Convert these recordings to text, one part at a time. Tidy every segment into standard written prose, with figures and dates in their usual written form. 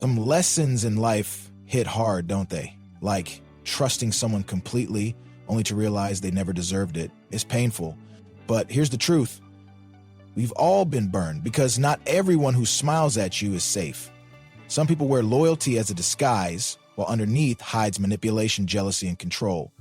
Some lessons in life hit hard, don't they? Like trusting someone completely only to realize they never deserved it is painful. But here's the truth. We've all been burned because not everyone who smiles at you is safe. Some people wear loyalty as a disguise, while underneath hides manipulation, jealousy, and control.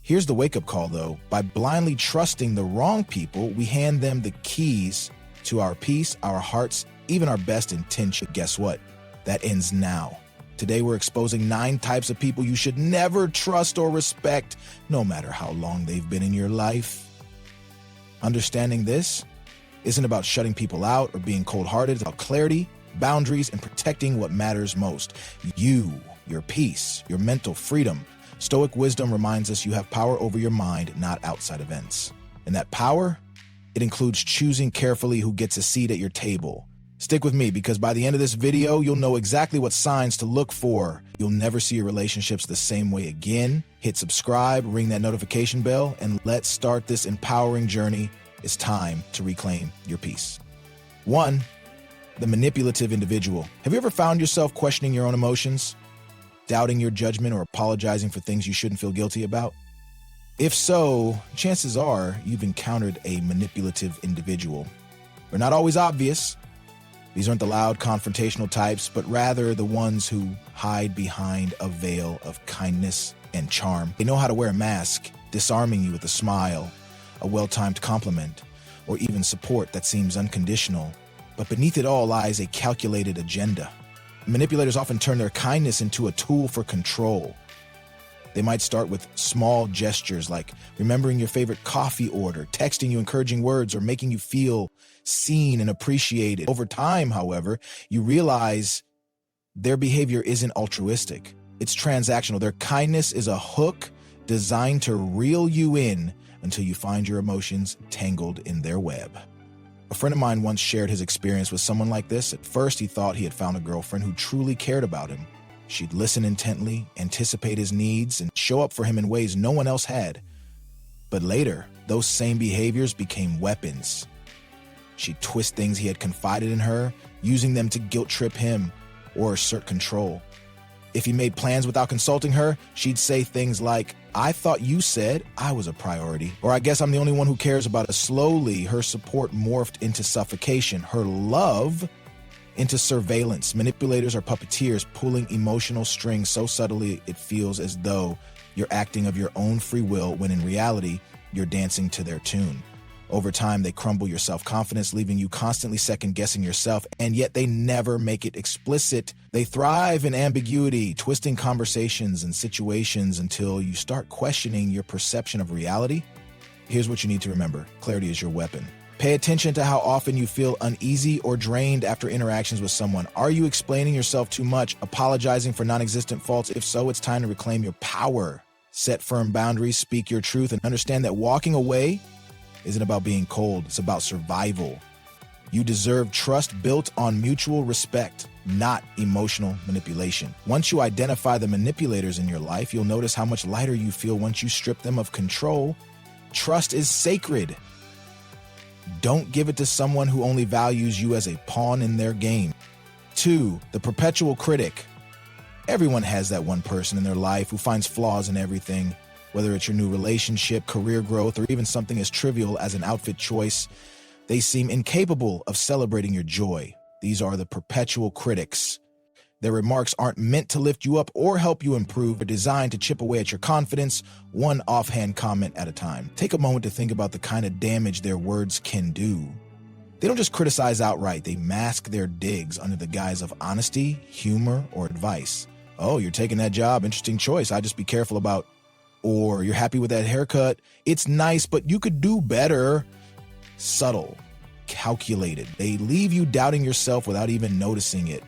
Here's the wake-up call, though. By blindly trusting the wrong people, we hand them the keys to our peace, our hearts, even our best intention. Guess what? That ends now. Today, we're exposing 9 types of people you should never trust or respect, no matter how long they've been in your life. Understanding this isn't about shutting people out or being cold-hearted. It's about clarity, boundaries, and protecting what matters most. You, your peace, your mental freedom. Stoic wisdom reminds us you have power over your mind, not outside events. And that power, it includes choosing carefully who gets a seat at your table. Stick with me, because by the end of this video, you'll know exactly what signs to look for. You'll never see your relationships the same way again. Hit subscribe, ring that notification bell, and let's start this empowering journey. It's time to reclaim your peace. 1. The manipulative individual. Have you ever found yourself questioning your own emotions, doubting your judgment, or apologizing for things you shouldn't feel guilty about? If so, chances are you've encountered a manipulative individual. They're not always obvious. These aren't the loud, confrontational types, but rather the ones who hide behind a veil of kindness and charm. They know how to wear a mask, disarming you with a smile, a well-timed compliment, or even support that seems unconditional. But beneath it all lies a calculated agenda. Manipulators often turn their kindness into a tool for control. They might start with small gestures like remembering your favorite coffee order, texting you encouraging words, or making you feel seen and appreciated. Over time, however, you realize their behavior isn't altruistic. It's transactional. Their kindness is a hook designed to reel you in until you find your emotions tangled in their web. A friend of mine once shared his experience with someone like this. At first, he thought he had found a girlfriend who truly cared about him. She'd listen intently, anticipate his needs, and show up for him in ways no one else had. But later, those same behaviors became weapons. She'd twist things he had confided in her, using them to guilt-trip him or assert control. If he made plans without consulting her, she'd say things like, "I thought you said I was a priority," or "I guess I'm the only one who cares about it." Slowly, her support morphed into suffocation, her love into surveillance. Manipulators are puppeteers pulling emotional strings so subtly it feels as though you're acting of your own free will, when in reality, you're dancing to their tune. Over time, they crumble your self-confidence, leaving you constantly second-guessing yourself, and yet they never make it explicit. They thrive in ambiguity, twisting conversations and situations until you start questioning your perception of reality. Here's what you need to remember. Clarity is your weapon. Pay attention to how often you feel uneasy or drained after interactions with someone. Are you explaining yourself too much, apologizing for non-existent faults? If so, it's time to reclaim your power. Set firm boundaries, speak your truth, and understand that walking away isn't about being cold. It's about survival. You deserve trust built on mutual respect, not emotional manipulation. Once you identify the manipulators in your life, you'll notice how much lighter you feel once you strip them of control. Trust is sacred. Don't give it to someone who only values you as a pawn in their game. 2, the perpetual critic. Everyone has that one person in their life who finds flaws in everything, whether it's your new relationship, career growth, or even something as trivial as an outfit choice. They seem incapable of celebrating your joy. These are the perpetual critics. Their remarks aren't meant to lift you up or help you improve. They're designed to chip away at your confidence, one offhand comment at a time. Take a moment to think about the kind of damage their words can do. They don't just criticize outright. They mask their digs under the guise of honesty, humor, or advice. "Oh, you're taking that job. Interesting choice. I'd just be careful about..." Or, "You're happy with that haircut. It's nice, but you could do better." Subtle, calculated. They leave you doubting yourself without even noticing it.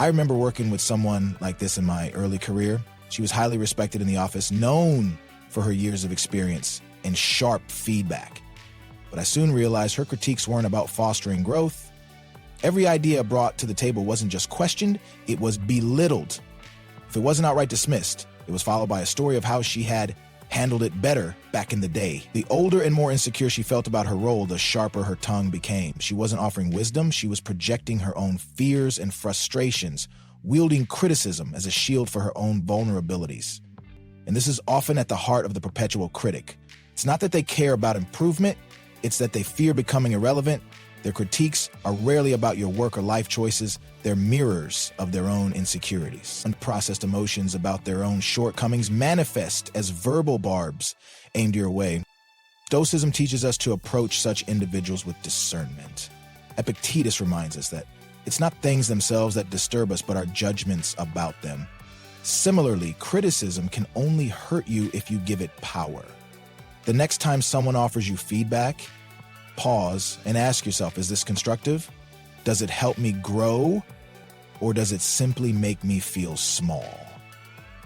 I remember working with someone like this in my early career. She was highly respected in the office, known for her years of experience and sharp feedback. But I soon realized her critiques weren't about fostering growth. Every idea brought to the table wasn't just questioned, it was belittled. If it wasn't outright dismissed, it was followed by a story of how she had handled it better back in the day. The older and more insecure she felt about her role, the sharper her tongue became. She wasn't offering wisdom, she was projecting her own fears and frustrations. wielding criticism as a shield for her own vulnerabilities. And this is often at the heart of the perpetual critic. It's not that they care about improvement, it's that they fear becoming irrelevant. Their critiques are rarely about your work or life choices. They're mirrors of their own insecurities. Unprocessed emotions about their own shortcomings manifest as verbal barbs aimed your way. Stoicism teaches us to approach such individuals with discernment. Epictetus reminds us that it's not things themselves that disturb us, but our judgments about them. Similarly, criticism can only hurt you if you give it power. The next time someone offers you feedback, pause and ask yourself, is this constructive? Does it help me grow? Or does it simply make me feel small?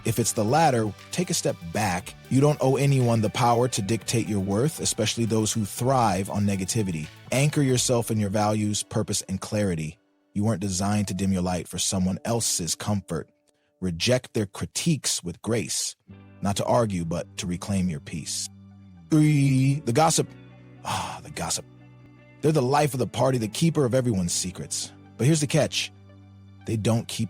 If it's the latter, take a step back. You don't owe anyone the power to dictate your worth, especially those who thrive on negativity. Anchor yourself in your values, purpose, and clarity. You weren't designed to dim your light for someone else's comfort. Reject their critiques with grace, not to argue, but to reclaim your peace. 3. The gossip. The gossip. They're the life of the party, the keeper of everyone's secrets. But here's the catch. They don't keep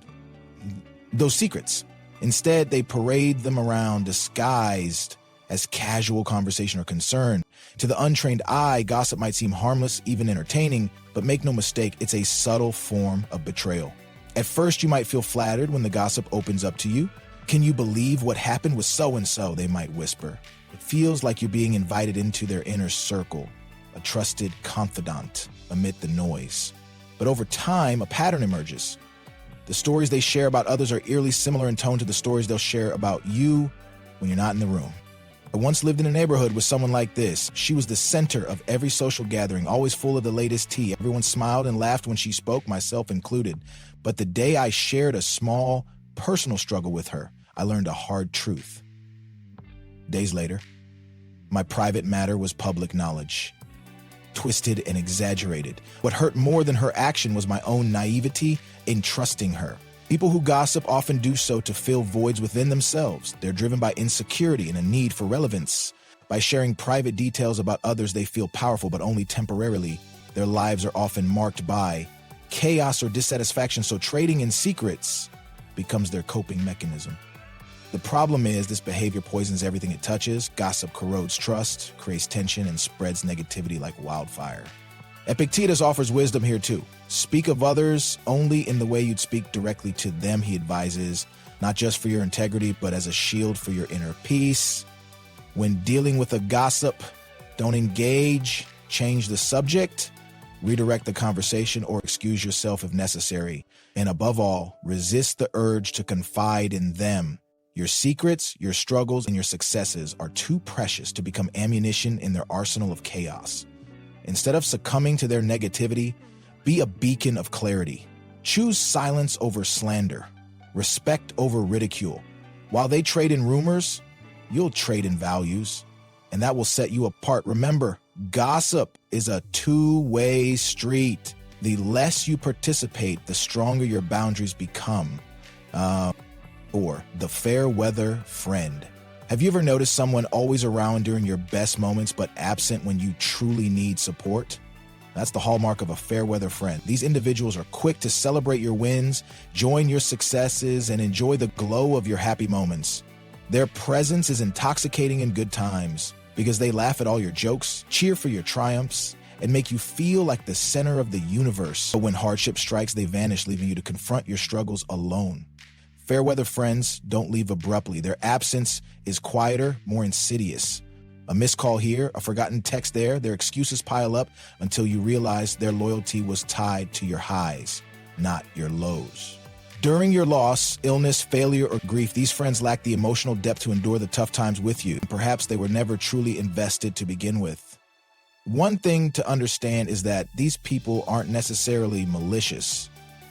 those secrets. Instead, they parade them around disguised as casual conversation or concern. To the untrained eye, gossip might seem harmless, even entertaining, but make no mistake, it's a subtle form of betrayal. At first, you might feel flattered when the gossip opens up to you. Can you believe what happened with so-and-so, they might whisper. It feels like you're being invited into their inner circle, a trusted confidant amid the noise. But over time, a pattern emerges. The stories they share about others are eerily similar in tone to the stories they'll share about you when you're not in the room. I once lived in a neighborhood with someone like this. She was the center of every social gathering, always full of the latest tea. Everyone smiled and laughed when she spoke, myself included. But the day I shared a small, personal struggle with her, I learned a hard truth. Days later, my private matter was public knowledge. Twisted and exaggerated. What hurt more than her action was my own naivety in trusting her. People who gossip often do so to fill voids within themselves. They're driven by insecurity and a need for relevance. By sharing private details about others, they feel powerful, but only temporarily. Their lives are often marked by chaos or dissatisfaction, so trading in secrets becomes their coping mechanism. The problem is this behavior poisons everything it touches. Gossip corrodes trust, creates tension, and spreads negativity like wildfire. Epictetus offers wisdom here too. Speak of others only in the way you'd speak directly to them, he advises, not just for your integrity, but as a shield for your inner peace. When dealing with a gossip, don't engage, change the subject, redirect the conversation, or excuse yourself if necessary. And above all, resist the urge to confide in them. Your secrets, your struggles, and your successes are too precious to become ammunition in their arsenal of chaos. Instead of succumbing to their negativity, be a beacon of clarity. Choose silence over slander, respect over ridicule. While they trade in rumors, you'll trade in values, and that will set you apart. Remember, gossip is a two-way street. The less you participate, the stronger your boundaries become. Or the fair weather friend. Have you ever noticed someone always around during your best moments but absent when you truly need support? That's the hallmark of a fair weather friend. These individuals are quick to celebrate your wins, join your successes, and enjoy the glow of your happy moments. Their presence is intoxicating in good times because they laugh at all your jokes, cheer for your triumphs, and make you feel like the center of the universe. But when hardship strikes, they vanish, leaving you to confront your struggles alone. Fair-weather friends don't leave abruptly. Their absence is quieter, more insidious. A missed call here, a forgotten text there, their excuses pile up until you realize their loyalty was tied to your highs, not your lows. During your loss, illness, failure, or grief, these friends lack the emotional depth to endure the tough times with you. Perhaps they were never truly invested to begin with. One thing to understand is that these people aren't necessarily malicious.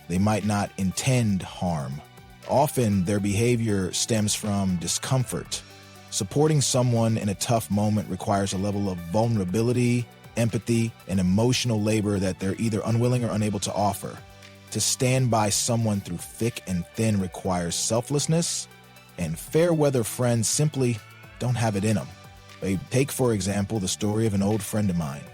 They might not intend harm. Often, their behavior stems from discomfort. Supporting someone in a tough moment requires a level of vulnerability, empathy, and emotional labor that they're either unwilling or unable to offer. To stand by someone through thick and thin requires selflessness, and fair-weather friends simply don't have it in them. Take, for example, the story of an old friend of mine.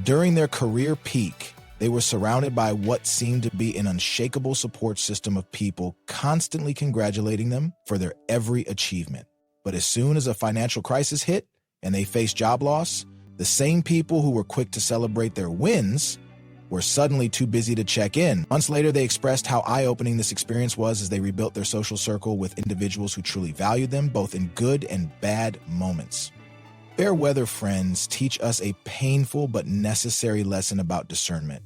During their career peak, They were surrounded by what seemed to be an unshakable support system of people constantly congratulating them for their every achievement. But as soon as a financial crisis hit and they faced job loss, the same people who were quick to celebrate their wins were suddenly too busy to check in. Months later, they expressed how eye-opening this experience was as they rebuilt their social circle with individuals who truly valued them, both in good and bad moments. Fair weather friends teach us a painful but necessary lesson about discernment.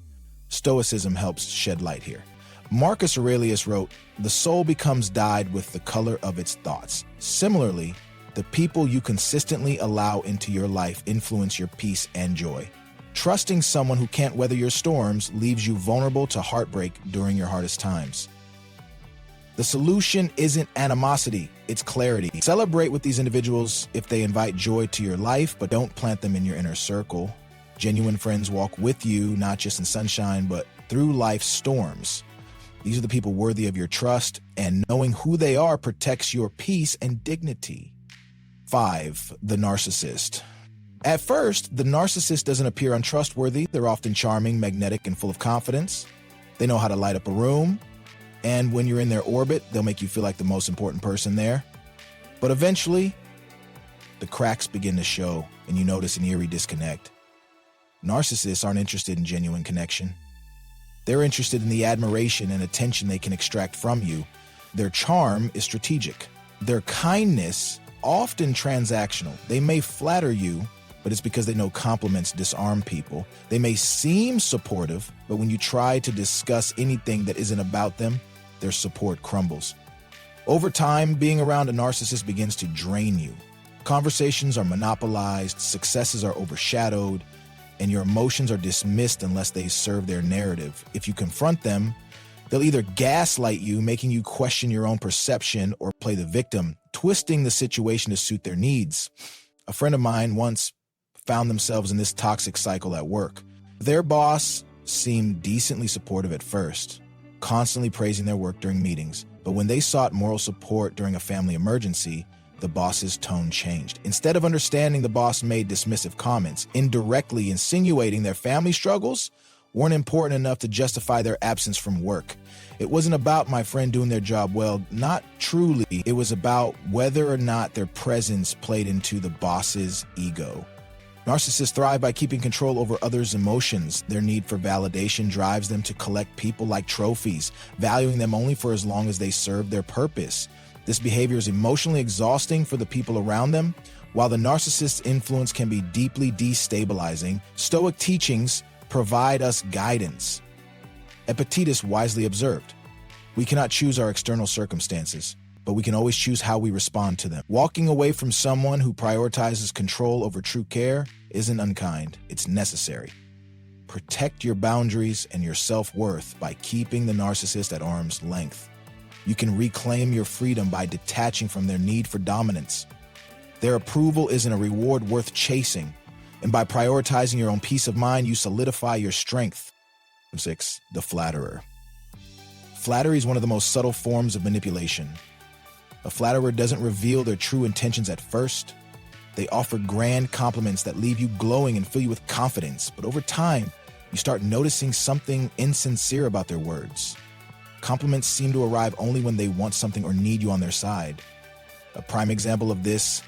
Stoicism helps shed light here. Marcus Aurelius wrote, "The soul becomes dyed with the color of its thoughts. Similarly, the people you consistently allow into your life influence your peace and joy. Trusting someone who can't weather your storms leaves you vulnerable to heartbreak during your hardest times." The solution isn't animosity, it's clarity. Celebrate with these individuals if they invite joy to your life, but don't plant them in your inner circle. Genuine friends walk with you, not just in sunshine, but through life's storms. These are the people worthy of your trust, and knowing who they are protects your peace and dignity. 5. The narcissist. At first, the narcissist doesn't appear untrustworthy. They're often charming, magnetic, and full of confidence. They know how to light up a room, and when you're in their orbit, they'll make you feel like the most important person there. But eventually, the cracks begin to show, and you notice an eerie disconnect. Narcissists aren't interested in genuine connection. They're interested in the admiration and attention they can extract from you. Their charm is strategic. Their kindness, often transactional. They may flatter you, but it's because they know compliments disarm people. They may seem supportive, but when you try to discuss anything that isn't about them, their support crumbles. Over time, being around a narcissist begins to drain you. Conversations are monopolized, successes are overshadowed, and your emotions are dismissed unless they serve their narrative. If you confront them, they'll either gaslight you, making you question your own perception, or play the victim, twisting the situation to suit their needs. A friend of mine once found themselves in this toxic cycle at work. Their boss seemed decently supportive at first, constantly praising their work during meetings, but when they sought moral support during a family emergency, the boss's tone changed. Instead of understanding, the boss made dismissive comments, indirectly insinuating their family struggles weren't important enough to justify their absence from work. It wasn't about my friend doing their job well, not truly. It was about whether or not their presence played into the boss's ego. Narcissists thrive by keeping control over others' emotions. Their need for validation drives them to collect people like trophies, valuing them only for as long as they serve their purpose. This behavior is emotionally exhausting for the people around them. While the narcissist's influence can be deeply destabilizing, Stoic teachings provide us guidance. Epictetus wisely observed, "We cannot choose our external circumstances, but we can always choose how we respond to them." Walking away from someone who prioritizes control over true care isn't unkind, it's necessary. Protect your boundaries and your self-worth by keeping the narcissist at arm's length. You can reclaim your freedom by detaching from their need for dominance. Their approval isn't a reward worth chasing, and by prioritizing your own peace of mind, you solidify your strength. 6. The flatterer. Flattery is one of the most subtle forms of manipulation. A flatterer doesn't reveal their true intentions at first. They offer grand compliments that leave you glowing and fill you with confidence, but over time, you start noticing something insincere about their words. Compliments seem to arrive only when they want something or need you on their side. A prime example of this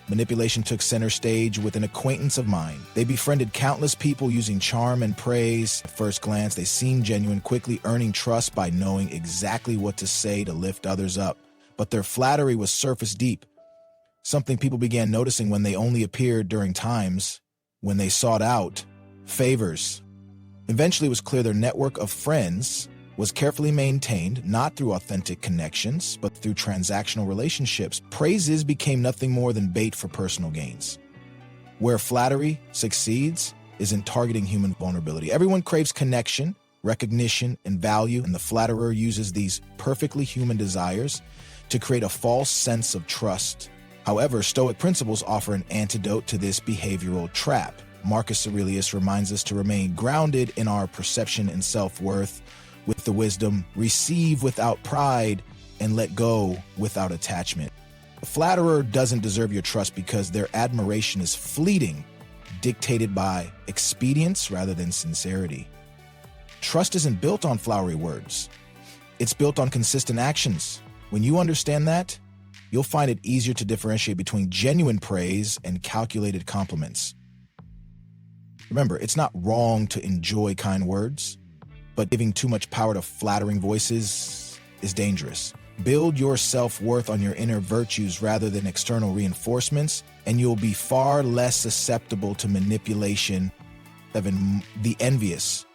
manipulation took center stage with an acquaintance of mine. They befriended countless people using charm and praise. At first glance, they seemed genuine, quickly earning trust by knowing exactly what to say to lift others up. But their flattery was surface deep, something people began noticing when they only appeared during times when they sought out favors. Eventually, it was clear their network of friends was carefully maintained, not through authentic connections, but through transactional relationships. Praises became nothing more than bait for personal gains. Where flattery succeeds is in targeting human vulnerability. Everyone craves connection, recognition, and value, and the flatterer uses these perfectly human desires to create a false sense of trust. However, Stoic principles offer an antidote to this behavioral trap. Marcus Aurelius reminds us to remain grounded in our perception and self-worth, with the wisdom, receive without pride, and let go without attachment. A flatterer doesn't deserve your trust because their admiration is fleeting, dictated by expedience rather than sincerity. Trust isn't built on flowery words. It's built on consistent actions. When you understand that, you'll find it easier to differentiate between genuine praise and calculated compliments. Remember, it's not wrong to enjoy kind words, but giving too much power to flattering voices is dangerous. Build your self-worth on your inner virtues rather than external reinforcements, and you'll be far less susceptible to manipulation than the envious.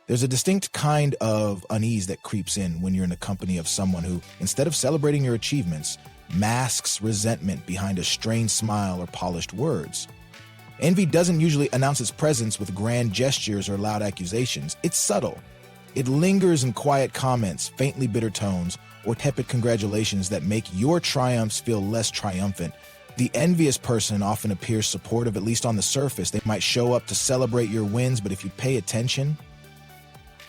There's a distinct kind of unease that creeps in when you're in the company of someone who, instead of celebrating your achievements, masks resentment behind a strained smile or polished words. Envy doesn't usually announce its presence with grand gestures or loud accusations. It's subtle. It lingers in quiet comments, faintly bitter tones, or tepid congratulations that make your triumphs feel less triumphant. The envious person often appears supportive, at least on the surface. They might show up to celebrate your wins, but if you pay attention,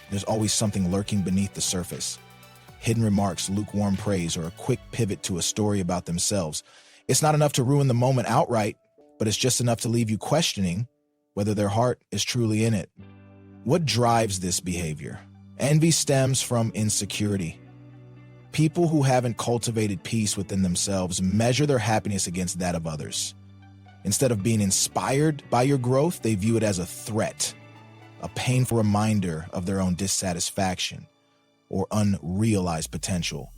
there's always something lurking beneath the surface. Hidden remarks, lukewarm praise, or a quick pivot to a story about themselves. It's not enough to ruin the moment outright, but it's just enough to leave you questioning whether their heart is truly in it. What drives this behavior? Envy stems from insecurity. People who haven't cultivated peace within themselves measure their happiness against that of others. Instead of being inspired by your growth, they view it as a threat, a painful reminder of their own dissatisfaction or unrealized potential.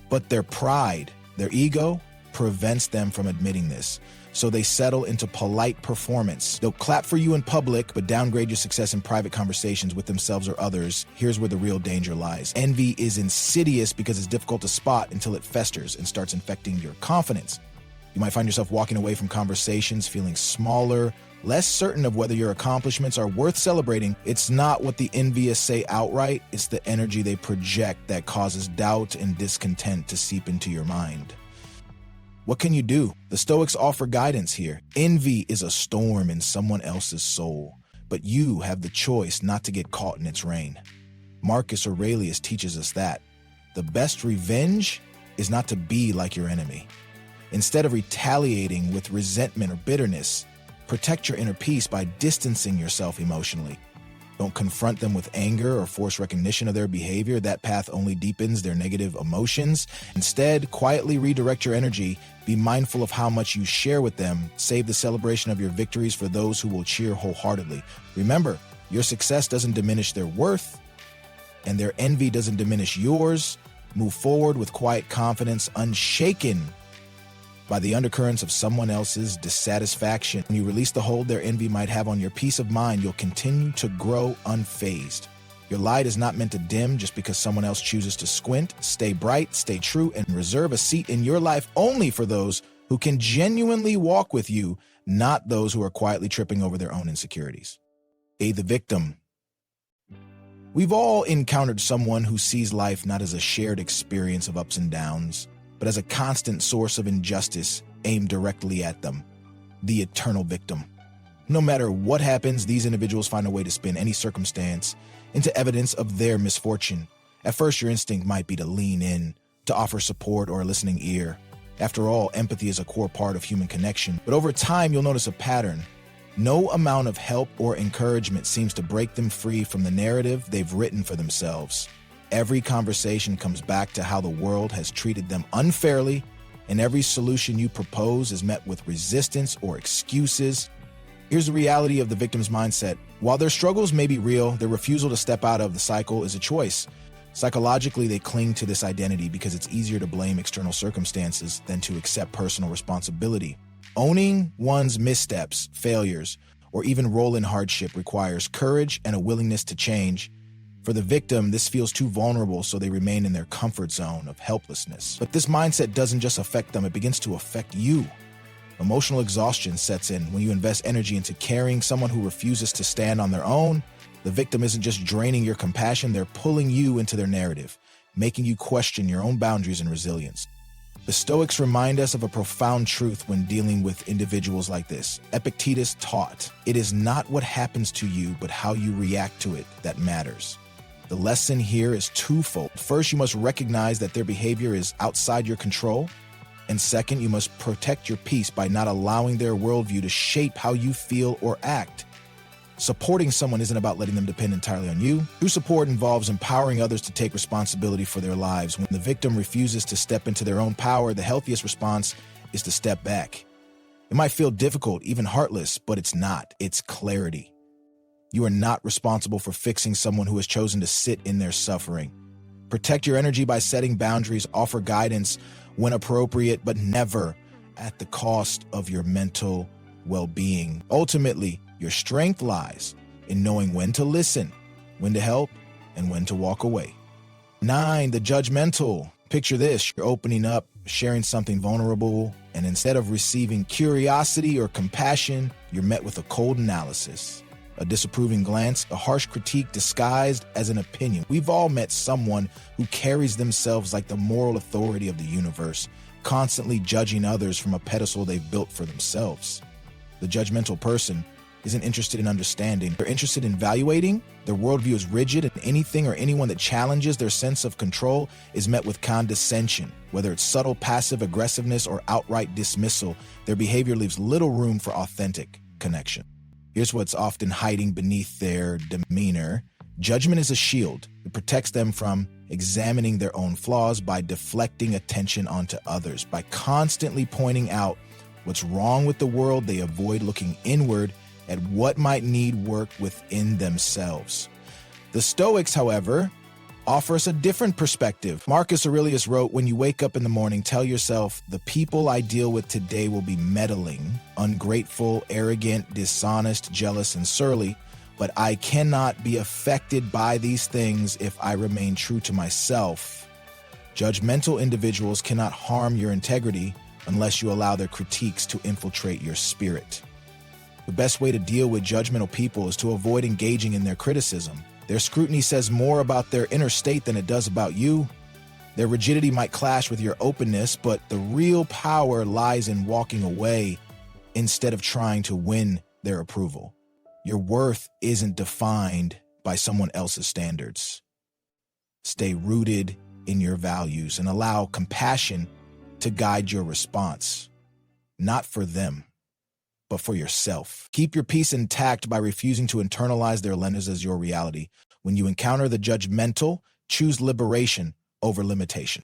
But their pride, their ego, prevents them from admitting this. So they settle into polite performance. They'll clap for you in public, but downgrade your success in private conversations with themselves or others. Here's where the real danger lies. Envy is insidious because it's difficult to spot until it festers and starts infecting your confidence. You might find yourself walking away from conversations feeling smaller, less certain of whether your accomplishments are worth celebrating. It's not what the envious say outright, it's the energy they project that causes doubt and discontent to seep into your mind. What can you do? The Stoics offer guidance here. Envy is a storm in someone else's soul, but you have the choice not to get caught in its rain. Marcus Aurelius teaches us that the best revenge is not to be like your enemy. Instead of retaliating with resentment or bitterness, protect your inner peace by distancing yourself emotionally. Don't confront them with anger or force recognition of their behavior. That path only deepens their negative emotions. Instead, quietly redirect your energy. Be mindful of how much you share with them. Save the celebration of your victories for those who will cheer wholeheartedly. Remember, your success doesn't diminish their worth, and their envy doesn't diminish yours. Move forward with quiet confidence, unshaken by the undercurrents of someone else's dissatisfaction. When you release the hold their envy might have on your peace of mind, you'll continue to grow unfazed. Your light is not meant to dim just because someone else chooses to squint. Stay bright, stay true, and reserve a seat in your life only for those who can genuinely walk with you, not those who are quietly tripping over their own insecurities. Aid the victim. We've all encountered someone who sees life not as a shared experience of ups and downs, but as a constant source of injustice aimed directly at them, the eternal victim. No matter what happens, these individuals find a way to spin any circumstance into evidence of their misfortune. At first, your instinct might be to lean in, to offer support or a listening ear. After all, empathy is a core part of human connection. But over time, you'll notice a pattern. No amount of help or encouragement seems to break them free from the narrative they've written for themselves. Every conversation comes back to how the world has treated them unfairly, and every solution you propose is met with resistance or excuses. Here's the reality of the victim's mindset. While their struggles may be real, their refusal to step out of the cycle is a choice. Psychologically, they cling to this identity because it's easier to blame external circumstances than to accept personal responsibility. Owning one's missteps, failures, or even role in hardship requires courage and a willingness to change. For the victim, this feels too vulnerable, so they remain in their comfort zone of helplessness. But this mindset doesn't just affect them, it begins to affect you. Emotional exhaustion sets in when you invest energy into carrying someone who refuses to stand on their own. The victim isn't just draining your compassion, they're pulling you into their narrative, making you question your own boundaries and resilience. The Stoics remind us of a profound truth when dealing with individuals like this. Epictetus taught, "It is not what happens to you, but how you react to it that matters." The lesson here is twofold. First, you must recognize that their behavior is outside your control. And second, you must protect your peace by not allowing their worldview to shape how you feel or act. Supporting someone isn't about letting them depend entirely on you. True support involves empowering others to take responsibility for their lives. When the victim refuses to step into their own power, the healthiest response is to step back. It might feel difficult, even heartless, but it's not. It's clarity. You are not responsible for fixing someone who has chosen to sit in their suffering. Protect your energy by setting boundaries, offer guidance when appropriate, but never at the cost of your mental well-being. Ultimately, your strength lies in knowing when to listen, when to help, and when to walk away. 9, the judgmental. Picture this: you're opening up, sharing something vulnerable, and instead of receiving curiosity or compassion, you're met with a cold analysis, a disapproving glance, a harsh critique disguised as an opinion. We've all met someone who carries themselves like the moral authority of the universe, constantly judging others from a pedestal they've built for themselves. The judgmental person isn't interested in understanding. They're interested in evaluating. Their worldview is rigid, and anything or anyone that challenges their sense of control is met with condescension. Whether it's subtle passive aggressiveness or outright dismissal, their behavior leaves little room for authentic connection. Here's what's often hiding beneath their demeanor. Judgment is a shield. It protects them from examining their own flaws by deflecting attention onto others. By constantly pointing out what's wrong with the world, they avoid looking inward at what might need work within themselves. The Stoics, however, offer us a different perspective. Marcus Aurelius wrote, "When you wake up in the morning, tell yourself, the people I deal with today will be meddling, ungrateful, arrogant, dishonest, jealous, and surly, but I cannot be affected by these things if I remain true to myself." Judgmental individuals cannot harm your integrity unless you allow their critiques to infiltrate your spirit. The best way to deal with judgmental people is to avoid engaging in their criticism. Their scrutiny says more about their inner state than it does about you. Their rigidity might clash with your openness, but the real power lies in walking away instead of trying to win their approval. Your worth isn't defined by someone else's standards. Stay rooted in your values and allow compassion to guide your response, not for them, but for yourself. Keep your peace intact by refusing to internalize their lenses as your reality. When you encounter the judgmental, choose liberation over limitation.